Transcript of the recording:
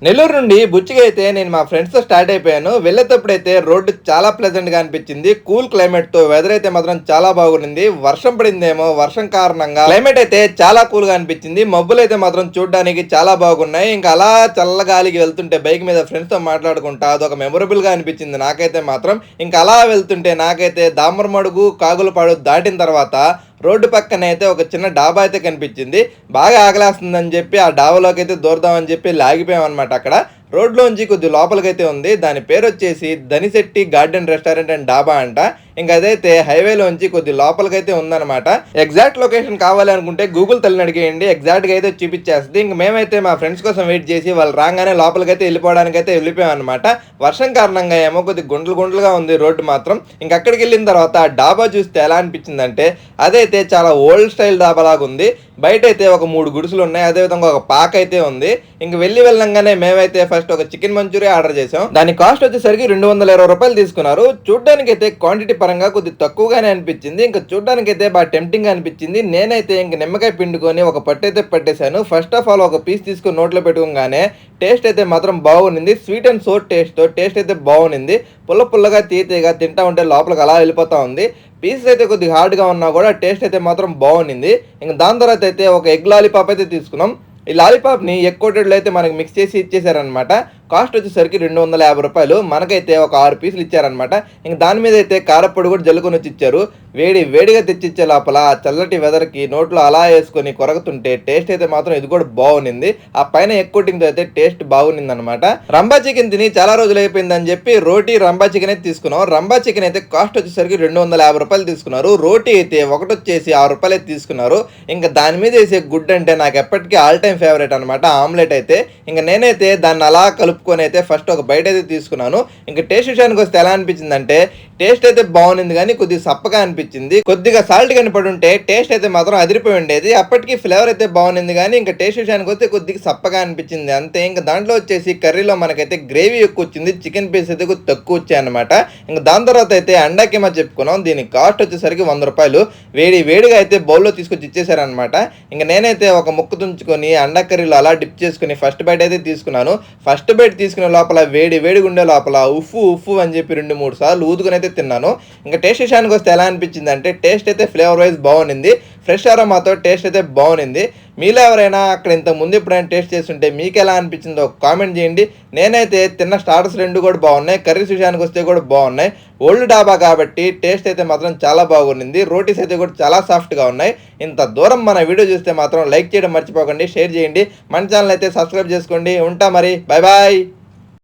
నెల్లూరు నుండి బుచ్చిగా అయితే నేను మా ఫ్రెండ్స్‌తో స్టార్ట్ అయిపోయాను. వెళ్ళేటప్పుడైతే రోడ్డు చాలా ప్లెజెంట్‌గా అనిపించింది. కూల్ క్లైమేట్‌తో వెదర్ అయితే మాత్రం చాలా బాగుండింది. వర్షం పడిందేమో, వర్షం కారణంగా క్లైమేట్ అయితే చాలా కూల్‌గా అనిపించింది. మబ్బులైతే మాత్రం చూడ్డానికి చాలా బాగున్నాయి. ఇంకా అలా చల్లగాలికి వెళ్తుంటే బైక్ మీద ఫ్రెండ్స్‌తో మాట్లాడుకుంటా అదొక మెమరబుల్‌గా అనిపించింది నాకైతే మాత్రం. ఇంకా అలా వెళ్తుంటే నాకైతే దామరమడుగు, కాగులపాడు దాటిన తర్వాత రోడ్డు పక్కన అయితే ఒక చిన్న డాబా అయితే కనిపించింది. బాగా ఆకలేస్తుందని చెప్పి ఆ డాబాలోకైతే దూరదామని చెప్పి లాగిపోయామన్నమాట అక్కడ. రోడ్లోంచి కొద్ది లోపలికైతే ఉంది. దాని పేరొచ్చేసి ధనిశెట్టి గార్డెన్ రెస్టారెంట్ అండ్ డాబా అంట. ఇంక అదైతే హైవేలోంచి కొద్ది లోపలికైతే ఉందన్నమాట. ఎగ్జాక్ట్ లొకేషన్ కావాలి అనుకుంటే గూగుల్ తల్లిని అడిగేయండి. ఎగ్జాక్ట్‌గా అయితే చూపిచ్చేస్తది. ఇంక మేమైతే మా ఫ్రెండ్స్ కోసం వెయిట్ చేసి వాళ్ళు రాంగానే లోపలికైతే వెళ్ళిపోవడానికైతే వెళ్ళిపోయామన్నమాట. వర్షం కారణంగా ఏమో కొద్ది గుంటలు గుంటలుగా ఉంది రోడ్డు మాత్రం. ఇంక అక్కడికెళ్ళిన తర్వాత ఆ డాబా చూస్తే ఎలా అనిపించిందంటే అదైతే చాలా ఓల్డ్ స్టైల్ డాబాలాగా ఉంది. బయటైతే ఒక 3 గుడిసెలున్నాయి. అదేవిధంగా ఒక పాకైతే ఉంది. ఇంక వెళ్ళంగానే మేమైతే ఫస్ట్ ఒక చికెన్ మంచూరియా ఆర్డర్ చేసాం. దాని కాస్ట్ వచ్చేసరికి రూ. 220 తీసుకున్నారు. చూడ్డానికైతే క్వాంటిటీ పరంగా కొద్ది తక్కువగానే అనిపించింది. ఇంకా చూడ్డానికైతే బాగా టెంప్టింగ్‌గా అనిపించింది. నేనైతే ఇంక నిమ్మకాయ పిండుకొని ఒక పట్టైతే పట్టేసాను. ఫస్ట్ ఆఫ్ ఆల్ ఒక పీస్ తీసుకొని నోట్లో పెట్టుకోగానే టేస్ట్ అయితే మాత్రం బాగుండింది. స్వీట్ అండ్ సోర్ టేస్ట్ అయితే బాగుండింది. పుల్ల పుల్లగా తీయగా తింటా ఉంటే లోపలికి అలా వెళ్ళిపోతా ఉంది. పీసెస్ అయితే కొద్దిగా హార్డ్‌గా ఉన్నా కూడా టేస్ట్ అయితే మాత్రం బాగుండింది. ఇంక దాని తర్వాత అయితే ఒక ఎగ్ లాలీపాప్ అయితే తీసుకున్నాం. ఈ లాలీపాప్‌ని ఎగ్ కోటెడ్‌లో అయితే మనకి మిక్స్ చేసి ఇచ్చేసారనమాట. కాస్ట్ వచ్చేసరికి రూ. 250. మనకైతే ఒక 6 పీసులు ఇచ్చారనమాట. ఇంక దాని మీద అయితే కారప్పొడి కూడా జల్లుకొని వచ్చి ఇచ్చారు. వేడిగా తెచ్చిచ్చే లోపల ఆ చల్లటి వెదర్‌కి నోట్లో అలా యేసుకొని కొరకుతుంటే టేస్ట్ అయితే మాత్రం ఇది కూడా బాగుండింది. ఆ పైన ఎగ్ కోటింగ్‌తో అయితే టేస్ట్ బాగుండిందనమాట. రంబా చికెన్ తిని చాలా రోజులు అయిపోయిందని చెప్పి రోటీ రంబా చికెన్ అయితే తీసుకున్నాం. రంబా చికెన్ అయితే కాస్ట్ వచ్చేసరికి రూ. 250 తీసుకున్నారు. రోటీ అయితే ఒకటొచ్చేసి రూ. 6 అయితే తీసుకున్నారు. ఇంకా దాని మీద వేసే గుడ్డు అంటే నాకు ఎప్పటికీ ఆల్ టైమ్ ఫేవరెట్ అనమాట. ఆమ్లెట్ అయితే ఇంక నేనైతే దాన్ని అలా కలుపుకొని అయితే ఫస్ట్ ఒక బైట్ అయితే తీసుకున్నాను. ఇంకా టేస్ట్ విషయానికి వస్తే ఎలా అనిపించిందంటే టేస్ట్ అయితే బాగుంది కానీ కొద్దిగా సప్పగా అనిపించింది. కొద్దిగా సాల్ట్ కానీ పడి ఉంటే టేస్ట్ అయితే మాత్రం అదిరిపోయి ఉండేది. అప్పటికి ఫ్లేవర్ అయితే బాగుంది కానీ ఇంకా టేస్ట్ విషయానికి వస్తే కొద్దిగా సప్పగా అనిపించింది అంతే. ఇంకా దాంట్లో వచ్చేసి కర్రీలో మనకైతే గ్రేవీ ఎక్కువ వచ్చింది. చికెన్ పీస్ అయితే కొద్దిగా తక్కువ వచ్చాయి అనమాట. ఇంకా దాని తర్వాత అయితే అండా కీమా చెప్పుకున్నాం. దీని కాస్ట్ వచ్చేసరికి రూ. 100. వేడిగా అయితే బౌల్లో తీసుకొచ్చి ఇచ్చేసారనమాట. ఇంకా నేనైతే ఒక ముక్క తుంచుకొని అండా కర్రీలో అలా డిప్ చేసుకుని ఫస్ట్ బైట్ అయితే తీసుకున్నాను. ఫస్ట్ బైట్ తీసుకునే లోపల వేడిగా ఉండే లోపల ఉఫ్ఫు అని చెప్పి 2-3 సార్లు ఊదుకొని అయితే తిన్నాను. ఇంకా టేస్ట్ విషయానికి వస్తే ఎలా అనిపించింది అంటే టేస్ట్ అయితే ఫ్లేవర్ వైజ్ బాగుంది. ఫ్రెష్ అరోమాతో టేస్ట్ అయితే బాగుంది. మీలో ఎవరైనా అక్కడ ఇంత ముందు ఎప్పుడైనా టేస్ట్ చేస్తుంటే మీకు ఎలా అనిపించిందో కామెంట్ చేయండి. నేనైతే తిన్న స్టార్టర్స్ 2 కూడా బాగున్నాయి. కర్రీస్ విషయానికి వస్తే కూడా బాగున్నాయి. ఓల్డ్ డాబా కాబట్టి టేస్ట్ అయితే మాత్రం చాలా బాగుంది. రోటీస్ అయితే కూడా చాలా సాఫ్ట్గా ఉన్నాయి. ఇంత దూరం మన వీడియో చూస్తే మాత్రం లైక్ చేయడం మర్చిపోకండి, షేర్ చేయండి, మన ఛానల్ అయితే సబ్స్క్రైబ్ చేసుకోండి. ఉంటా మరి, బాయ్ బాయ్.